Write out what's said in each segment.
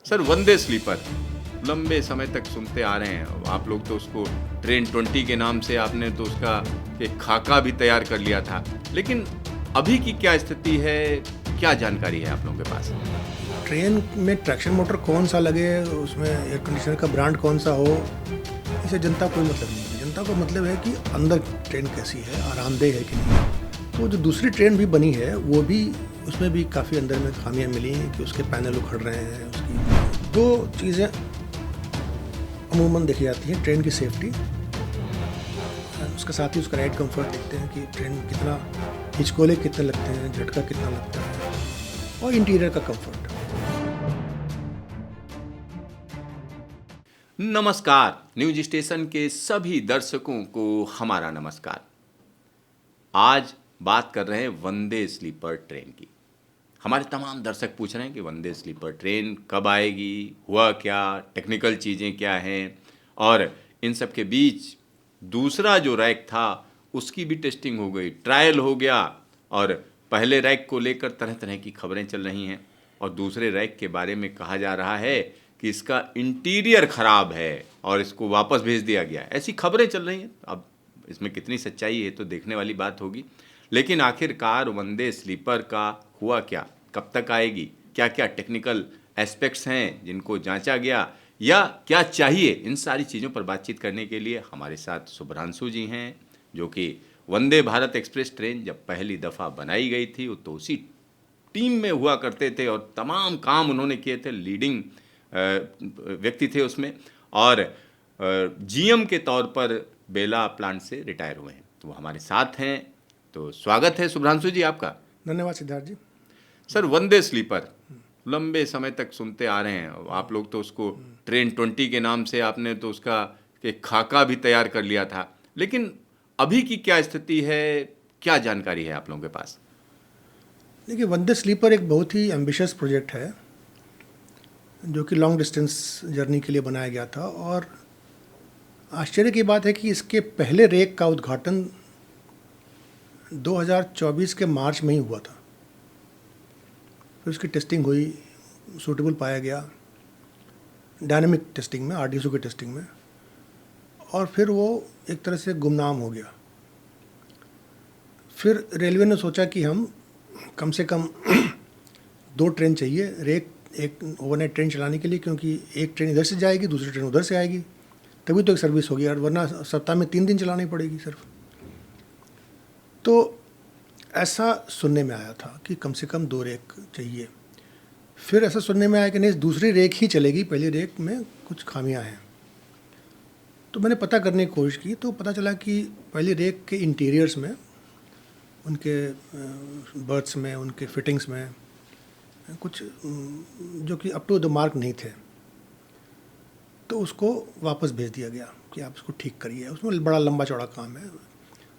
Sir वंदे sleeper लंबे समय तक सुनते आ रहे हैं आप लोग, तो उसको ट्रेन 20 के नाम से आपने तो उसका एक खाका भी तैयार कर लिया था। लेकिन अभी की क्या स्थिति है, क्या जानकारी है आप लोगों के पास? ट्रेन में ट्रैक्शन मोटर कौन सा लगे, उसमें एयर कंडीशनर का ब्रांड कौन सा हो, इसे जनता को कोई मतलब नहीं है। जनता को मतलब है कि अंदर ट्रेन कैसी है, आरामदेह है कि नहीं। तो जो दूसरी ट्रेन भी बनी है वो भी, उसमें भी काफ़ी अंदर में खामियां मिली हैं कि उसके पैनल उखड़ रहे हैं। उसकी दो चीज़ें अमूमन देखी जाती हैं, ट्रेन की सेफ्टी, उसके साथ ही उसका राइड कंफर्ट देखते हैं कि ट्रेन कितना हिचकोले कितने लगते हैं, झटका कितना लगता है, और इंटीरियर का कंफर्ट। नमस्कार, न्यूज स्टेशन के सभी दर्शकों को हमारा नमस्कार। आज बात कर रहे हैं वंदे स्लीपर ट्रेन की। हमारे तमाम दर्शक पूछ रहे हैं कि वंदे स्लीपर ट्रेन कब आएगी, हुआ क्या, टेक्निकल चीज़ें क्या हैं, और इन सब के बीच दूसरा जो रैक था उसकी भी टेस्टिंग हो गई, ट्रायल हो गया, और पहले रैक को लेकर तरह तरह की खबरें चल रही हैं, और दूसरे रैक के बारे में कहा जा रहा है कि इसका इंटीरियर ख़राब है और इसको वापस भेज दिया गया है। ऐसी खबरें चल रही हैं। अब इसमें कितनी सच्चाई है तो देखने वाली बात होगी। लेकिन आखिरकार वंदे स्लीपर का हुआ क्या, कब तक आएगी, क्या क्या टेक्निकल एस्पेक्ट्स हैं जिनको जांचा गया, या क्या चाहिए, इन सारी चीज़ों पर बातचीत करने के लिए हमारे साथ शुभ्रांशु जी हैं, जो कि वंदे भारत एक्सप्रेस ट्रेन जब पहली दफ़ा बनाई गई थी तो उसी टीम में हुआ करते थे और तमाम काम उन्होंने किए थे, लीडिंग व्यक्ति थे उसमें, और जीएम के तौर पर बेला प्लांट से रिटायर हुए हैं। तो वो हमारे साथ हैं। तो स्वागत है शुभ्रांशु जी आपका। धन्यवाद सिद्धार्थ जी। सर वंदे स्लीपर लंबे समय तक सुनते आ रहे हैं आप लोग, तो उसको ट्रेन 20 के नाम से आपने तो उसका एक खाका भी तैयार कर लिया था। लेकिन अभी की क्या स्थिति है, क्या जानकारी है आप लोगों के पास? देखिए, वंदे स्लीपर एक बहुत ही एम्बिशियस प्रोजेक्ट है जो कि लॉन्ग डिस्टेंस जर्नी के लिए बनाया गया था। और आश्चर्य की बात है कि इसके पहले रेक का उद्घाटन 2024 के मार्च में ही हुआ था। फिर उसकी टेस्टिंग हुई, सूटेबल पाया गया डायनामिक टेस्टिंग में, आरडीएसओ की टेस्टिंग में, और फिर वो एक तरह से गुमनाम हो गया। फिर रेलवे ने सोचा कि हम कम से कम 2 ट्रेन चाहिए, रेक एक ओवरनाइट ट्रेन चलाने के लिए, क्योंकि एक ट्रेन इधर से जाएगी, दूसरी ट्रेन उधर से आएगी, तभी तो एक सर्विस होगी, और वरना सप्ताह में 3 दिन चलानी पड़ेगी सिर्फ। तो ऐसा सुनने में आया था कि कम से कम 2 रेक चाहिए। फिर ऐसा सुनने में आया कि नहीं, दूसरी रेक ही चलेगी, पहली रेक में कुछ खामियां हैं। तो मैंने पता करने की कोशिश की तो पता चला कि पहली रेक के इंटीरियर्स में, उनके बर्थ्स में, उनके फिटिंग्स में कुछ जो कि अप टू द मार्क नहीं थे। तो उसको वापस भेज दिया गया कि आप इसको ठीक करिए। उसमें बड़ा लंबा चौड़ा काम है,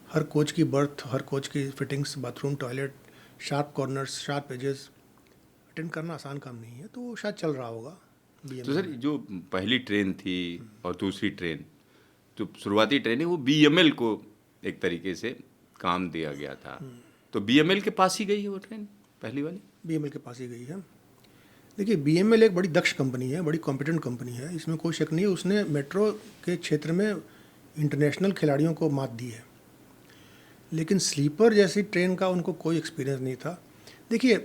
हर कोच की बर्थ, हर कोच की fittings, bathroom, toilet, sharp corners, sharp edges attend करना आसान काम नहीं है। तो वो शायद चल रहा होगा तो बीएमएल सर में। जो पहली ट्रेन थी और दूसरी ट्रेन, जो शुरुआती ट्रेन है, वो बीएमएल को एक तरीके से काम दिया गया था। तो बीएमएल के पास ही गई है वो ट्रेन, पहली वाली? बीएमएल के पास ही गई है। देखिए, बीएमएल एक बड़ी दक्ष कंपनी है, बड़ी कॉम्पिटेंट कंपनी है, इसमें कोई शक नहीं है। उसने मेट्रो के क्षेत्र में इंटरनेशनल खिलाड़ियों को मात दी है, लेकिन स्लीपर जैसी ट्रेन का उनको कोई एक्सपीरियंस नहीं था। देखिए,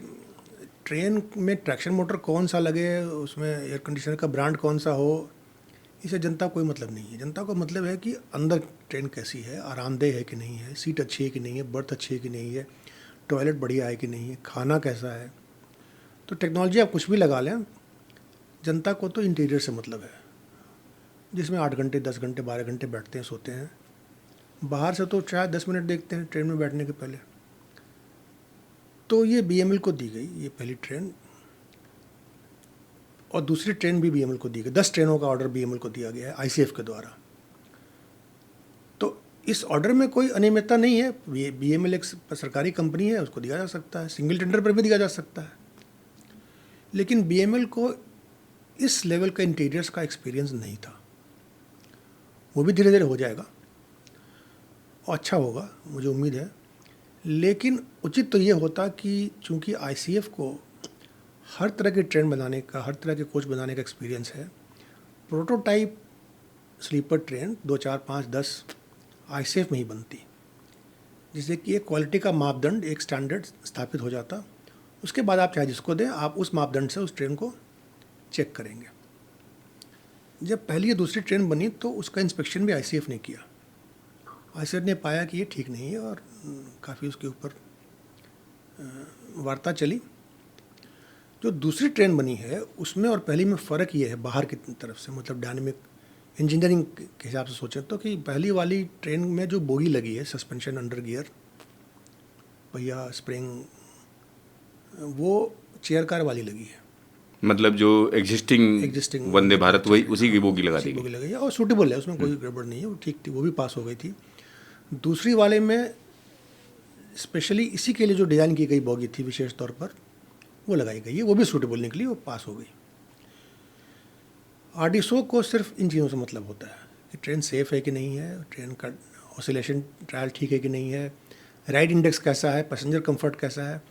ट्रेन में ट्रैक्शन मोटर कौन सा लगे, उसमें एयर कंडीशनर का ब्रांड कौन सा हो, इसे जनता को कोई मतलब नहीं है। जनता को मतलब है कि अंदर ट्रेन कैसी है, आरामदेह है कि नहीं है, सीट अच्छी है कि नहीं है, बर्थ अच्छी है कि नहीं है, टॉयलेट बढ़िया है कि नहीं है, खाना कैसा है। तो टेक्नोलॉजी आप कुछ भी लगा लें, जनता को तो इंटीरियर से मतलब है, जिसमें 8 घंटे, 10 घंटे, 12 घंटे बैठते हैं, सोते हैं। बाहर से तो शायद 10 मिनट देखते हैं ट्रेन में बैठने के पहले। तो ये बीएमएल को दी गई ये पहली ट्रेन, और दूसरी ट्रेन भी बीएमएल को दी गई। 10 ट्रेनों का ऑर्डर बीएमएल को दिया गया है आईसीएफ के द्वारा। तो इस ऑर्डर में कोई अनियमितता नहीं है। ये बीएमएल एक सरकारी कंपनी है, उसको दिया जा सकता है, सिंगल टेंडर पर भी दिया जा सकता है। लेकिन बीएमएल को इस लेवल का इंटीरियर्स का एक्सपीरियंस नहीं था। वो भी धीरे धीरे हो जाएगा और अच्छा होगा, मुझे उम्मीद है। लेकिन उचित तो ये होता कि चूंकि आईसीएफ को हर तरह की ट्रेन बनाने का, हर तरह के कोच बनाने का एक्सपीरियंस है। प्रोटोटाइप स्लीपर ट्रेन 2, 4, 5, 10 आईसेफ में ही बनती, जिससे कि एक क्वालिटी का मापदंड, एक स्टैंडर्ड स्थापित हो जाता। उसके बाद आप चाहे जिसको दें, आप उस मापदंड से उस ट्रेन को चेक करेंगे। जब पहली या दूसरी ट्रेन बनी तो उसका इंस्पेक्शन भी आईसीएफ ने किया। आईसीएफ ने पाया कि ये ठीक नहीं है और काफ़ी उसके ऊपर वार्ता चली। जो दूसरी ट्रेन बनी है उसमें और पहली में फ़र्क ये है बाहर की तरफ से, मतलब डायनेमिक इंजीनियरिंग के हिसाब से सोचें तो, कि पहली वाली ट्रेन में जो बोगी लगी है, सस्पेंशन अंडर गियर, पहिया, स्प्रिंग, वो चेयर कार वाली लगी है। मतलब जो एग्जिस्टिंग वंदे भारत वही उसी की बोगी लगा दी बोगी लगी है और सूटेबल है, उसमें कोई गड़बड़ नहीं है, वो ठीक थी, वो भी पास हो गई थी। दूसरी वाले में स्पेशली इसी के लिए जो डिज़ाइन की गई बोगी थी विशेष तौर पर, वो लगाई गई है, वो भी सूटेबल निकली, वो पास हो गई। आरडीएसओ को सिर्फ इन चीज़ों से मतलब होता है कि ट्रेन सेफ़ है कि नहीं है, ट्रेन का ऑसिलेशन ट्रायल ठीक है कि नहीं है, राइड इंडेक्स कैसा है, पैसेंजर कंफर्ट कैसा है।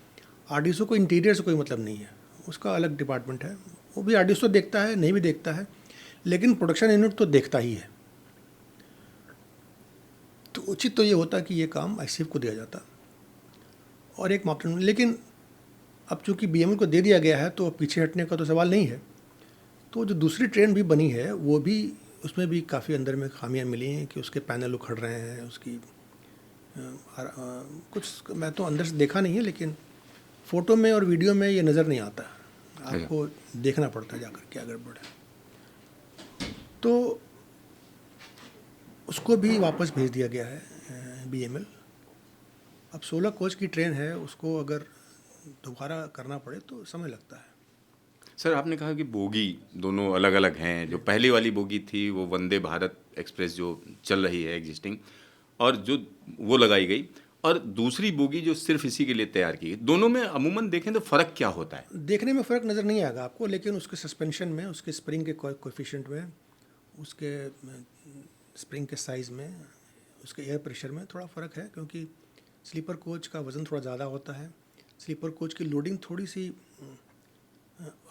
आरडीएसओ को इंटीरियर से कोई मतलब नहीं है, उसका अलग डिपार्टमेंट है, वो भी आरडीएसओ देखता है, नहीं भी देखता है, लेकिन प्रोडक्शन यूनिट तो देखता ही है। तो उचित तो ये होता कि ये काम आईसीएफ को दिया जाता और एक मापदंड। लेकिन अब चूंकि बीएमएल को दे दिया गया है तो पीछे हटने का तो सवाल नहीं है। तो जो दूसरी ट्रेन भी बनी है वो भी, उसमें भी काफ़ी अंदर में खामियां मिली हैं कि उसके पैनल उखड़ रहे हैं, उसकी कुछ मैं तो अंदर से देखा नहीं है, लेकिन फ़ोटो में और वीडियो में ये नज़र नहीं आता, आपको देखना पड़ता है जाकर क्या गड़बड़ है। तो उसको भी वापस भेज दिया गया है बीएमएल। अब 16 कोच की ट्रेन है, उसको अगर दोबारा करना पड़े तो समय लगता है। सर, आपने कहा कि बोगी दोनों अलग अलग हैं। जो पहली वाली बोगी थी वो वंदे भारत एक्सप्रेस जो चल रही है एग्जिस्टिंग, और जो वो लगाई गई, और दूसरी बोगी जो सिर्फ इसी के लिए तैयार की गई, दोनों में अमूमन देखें तो फ़र्क क्या होता है? देखने में फ़र्क नज़र नहीं आएगा आपको, लेकिन उसके सस्पेंशन में, उसके स्प्रिंग के कोएफिशिएंट में, उसके स्प्रिंग के साइज़ में, उसके एयर प्रेशर में थोड़ा फ़र्क है, क्योंकि स्लीपर कोच का वज़न थोड़ा ज़्यादा होता है। स्लीपर कोच की लोडिंग थोड़ी सी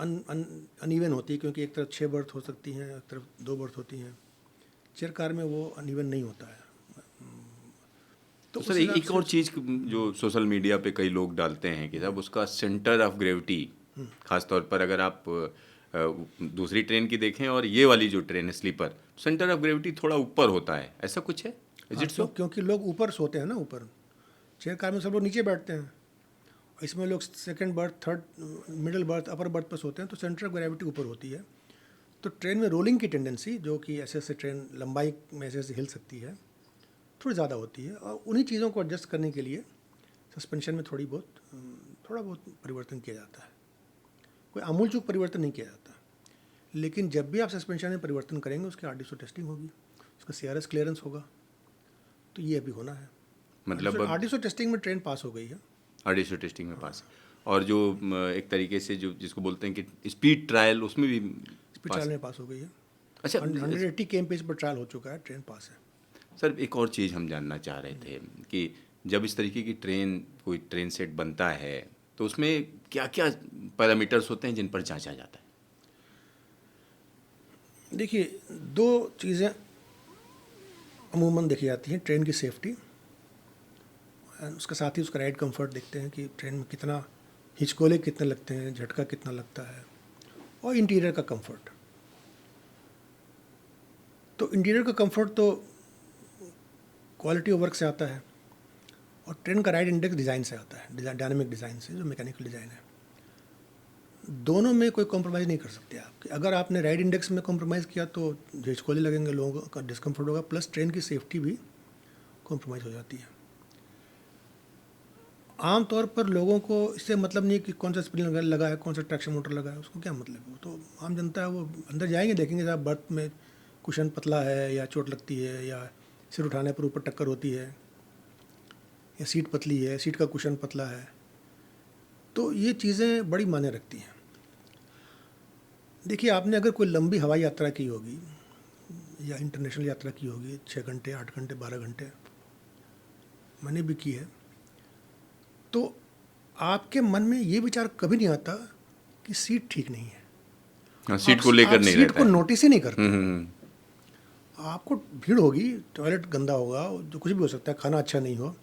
अनइवन होती है, क्योंकि एक तरफ 6 बर्थ हो सकती हैं, एक तरफ 2 बर्थ होती हैं। चेयर कार में वो अनइवन नहीं होता है। तो सर, एक और चीज़ जो सोशल मीडिया पे कई लोग डालते हैं कि साहब उसका सेंटर ऑफ ग्रेविटी, खासतौर पर अगर आप दूसरी ट्रेन की देखें और ये वाली जो ट्रेन है स्लीपर, सेंटर ऑफ ग्रेविटी थोड़ा ऊपर होता है, ऐसा कुछ है? Is it so? क्योंकि लोग ऊपर सोते हैं ना, ऊपर। चेयर कार में सब लोग नीचे बैठते हैं, इसमें लोग second birth, third, middle birth, upper berth पर सोते हैं, तो सेंटर ऑफ ग्रेविटी ऊपर होती है। तो ट्रेन में रोलिंग की टेंडेंसी, जो कि ऐसे ऐसे ट्रेन लंबाई में ऐसे ऐसे हिल सकती है, थोड़ी ज़्यादा होती है। और उन्हीं चीज़ों को एडजस्ट करने के लिए सस्पेंशन में थोड़ा बहुत परिवर्तन किया जाता है। कोई आमूलचूल परिवर्तन नहीं किया जाता, लेकिन जब भी आप सस्पेंशन में परिवर्तन करेंगे उसकी आरडीएसओ टेस्टिंग होगी, उसका सीआरएस क्लियरेंस होगा। तो ये अभी होना है। मतलब आरडीएसओ टेस्टिंग में ट्रेन पास हो गई है। आरडीएसओ टेस्टिंग में पास है। और जो एक तरीके से जो जिसको बोलते हैं कि स्पीड ट्रायल, उसमें भी स्पीड ट्रायल में पास हो गई है। अच्छा, 180 kmph पर ट्रायल हो चुका है, ट्रेन पास है। सर, एक और चीज़ हम जानना चाह रहे थे कि जब इस तरीके की कोई ट्रेन सेट बनता है तो उसमें क्या क्या पैरामीटर्स होते हैं जिन पर जांचा जाता है? देखिए, 2 चीज़ें अमूमन देखी जाती हैं, ट्रेन की सेफ्टी, उसके साथ ही उसका राइड कंफर्ट देखते हैं कि ट्रेन में कितना हिचकोले कितने लगते हैं, झटका कितना लगता है, और इंटीरियर का कंफर्ट। तो इंटीरियर का कंफर्ट तो क्वालिटी ऑफ वर्क से आता है, और ट्रेन का राइड इंडेक्स डिज़ाइन से आता है, डायनामिक डिज़ाइन से, जो मैकेनिकल डिज़ाइन है। दोनों में कोई कॉम्प्रोमाइज़ नहीं कर सकते आप। अगर आपने राइड इंडेक्स में कॉम्प्रोमाइज़ किया तो झिझकोले लगेंगे, लोगों का डिस्कम्फर्ट होगा, प्लस ट्रेन की सेफ्टी भी कॉम्प्रोमाइज़ हो जाती है। आम तौर पर लोगों को इससे मतलब नहीं है कि कौन सा स्प्रिंग लगा है, कौन सा ट्रैक्शन मोटर लगा है, उसको क्या मतलब है। वो तो आम जनता है, वो अंदर जाएंगे, देखेंगे साहब बर्थ में कुशन पतला है, या चोट लगती है, या सिर उठाने पर ऊपर टक्कर होती है, या सीट पतली है, सीट का कुशन पतला है, तो ये चीज़ें बड़ी मायने रखती हैं। देखिए, आपने अगर कोई लंबी हवाई यात्रा की होगी या इंटरनेशनल यात्रा की होगी, 6 घंटे, 8 घंटे, 12 घंटे, मैंने भी की है, तो आपके मन में ये विचार कभी नहीं आता कि सीट ठीक नहीं है। हाँ, सीट को लेकर आप नहीं सीट रहता को है। नोटिस ही नहीं करते। हम्म। आपको भीड़ होगी, टॉयलेट गंदा होगा, जो कुछ भी हो सकता है, खाना अच्छा नहीं हो,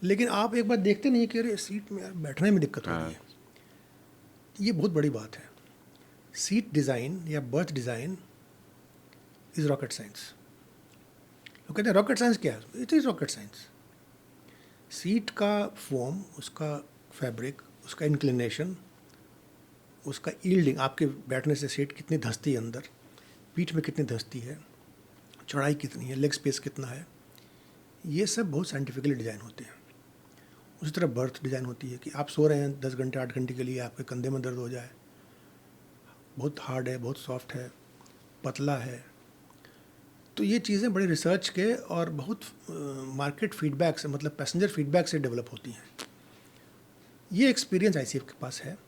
लेकिन आप एक बार देखते नहीं कि अरे सीट में यार बैठने में दिक्कत हो रही हाँ। है। ये बहुत बड़ी बात है। सीट डिज़ाइन या birth design is rocket science. लोग कहते हैं रॉकेट साइंस क्या है? It is rocket science. Seat का फॉर्म, उसका फैब्रिक, उसका इंक्लिनेशन, उसका यील्डिंग, आपके बैठने से सीट कितनी धंसती है अंदर, पीठ में कितनी धंसती है, चौड़ाई कितनी है, लेग स्पेस कितना है, ये सब बहुत साइंटिफिकली डिज़ाइन होते हैं। उसी तरह बर्थ डिज़ाइन होती है कि आप सो रहे हैं 10 घंटे 8 घंटे के लिए, आपके कंधे में दर्द हो जाए, बहुत हार्ड है, बहुत सॉफ्ट है, पतला है, तो ये चीज़ें बड़े रिसर्च के और बहुत मार्केट फीडबैक से, मतलब पैसेंजर फीडबैक से डेवलप होती हैं। ये एक्सपीरियंस आईसीएफ के पास है,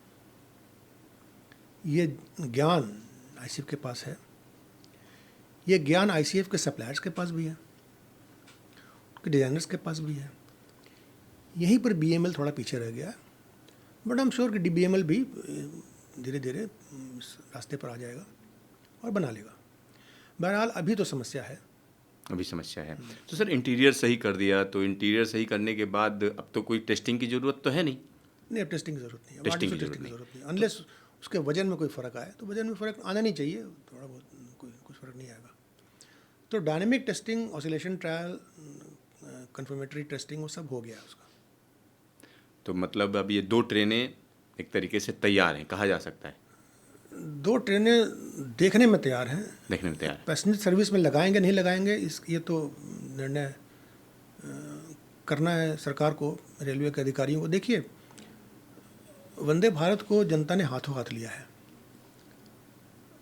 ये ज्ञान आईसीएफ के पास है, ये ज्ञान आईसीएफ के सप्लायर्स के पास भी है, उनके डिज़ाइनर्स के पास भी है। यहीं पर बीएमएल थोड़ा पीछे रह गया, बट आई एम श्योर कि बीएमएल भी धीरे धीरे इस रास्ते पर आ जाएगा और बना लेगा। बहरहाल अभी तो समस्या है। अभी समस्या है। तो सर इंटीरियर सही कर दिया, तो इंटीरियर सही करने के बाद अब तो कोई टेस्टिंग की ज़रूरत तो है नहीं? नहीं, अब टेस्टिंग की ज़रूरत नहीं है, टेस्टिंग की टेस्टिंग ज़रूरत की नहीं। ज़रूरत नहीं, अनलेस उसके वजन में कोई फ़र्क आए, तो वजन में फ़र्क आना नहीं चाहिए, थोड़ा बहुत कुछ फ़र्क नहीं आएगा। तो dynamic testing, oscillation trial, confirmatory testing, वो सब हो गया है उसका। तो मतलब अब ये 2 ट्रेनें एक तरीके से तैयार हैं, कहा जा सकता है। 2 ट्रेनें देखने में तैयार हैं, देखने में तैयार है। पैसेंजर सर्विस में लगाएंगे नहीं लगाएंगे, ये तो निर्णय करना है सरकार को, रेलवे के अधिकारियों को। देखिए, वंदे भारत को जनता ने हाथों हाथ लिया है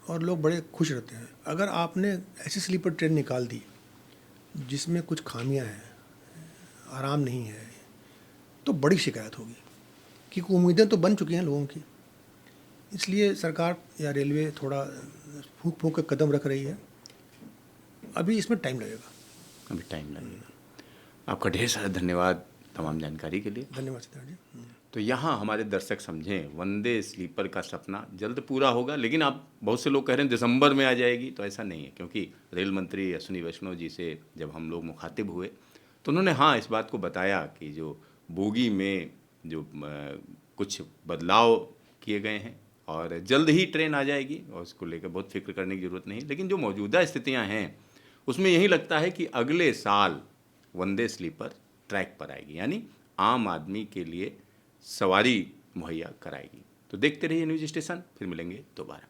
और लोग बड़े खुश रहते हैं। अगर आपने ऐसी स्लीपर ट्रेन निकाल दी जिसमें कुछ खामियां हैं, आराम नहीं है, तो बड़ी शिकायत होगी, क्योंकि उम्मीदें तो बन चुकी हैं लोगों की। इसलिए सरकार या रेलवे थोड़ा फूंक फूंक के कदम रख रही है। अभी इसमें टाइम लगेगा। अभी टाइम लगेगा। आपका ढेर सारा धन्यवाद तमाम जानकारी के लिए। धन्यवाद सिद्धार्थ जी। तो यहाँ हमारे दर्शक समझें, वंदे स्लीपर का सपना जल्द पूरा होगा, लेकिन आप बहुत से लोग कह रहे हैं दिसंबर में आ जाएगी, तो ऐसा नहीं है, क्योंकि रेल मंत्री अश्विनी वैष्णव जी से जब हम लोग मुखातिब हुए तो उन्होंने हाँ इस बात को बताया कि जो बोगी में जो कुछ बदलाव किए गए हैं और जल्द ही ट्रेन आ जाएगी, और उसको लेकर बहुत फिक्र करने की ज़रूरत नहीं। लेकिन जो मौजूदा स्थितियाँ हैं उसमें यही लगता है कि अगले साल वंदे स्लीपर ट्रैक पर आएगी, यानी आम आदमी के लिए सवारी मुहैया कराएगी। तो देखते रहिए न्यूज़ स्टेशन, फिर मिलेंगे दोबारा।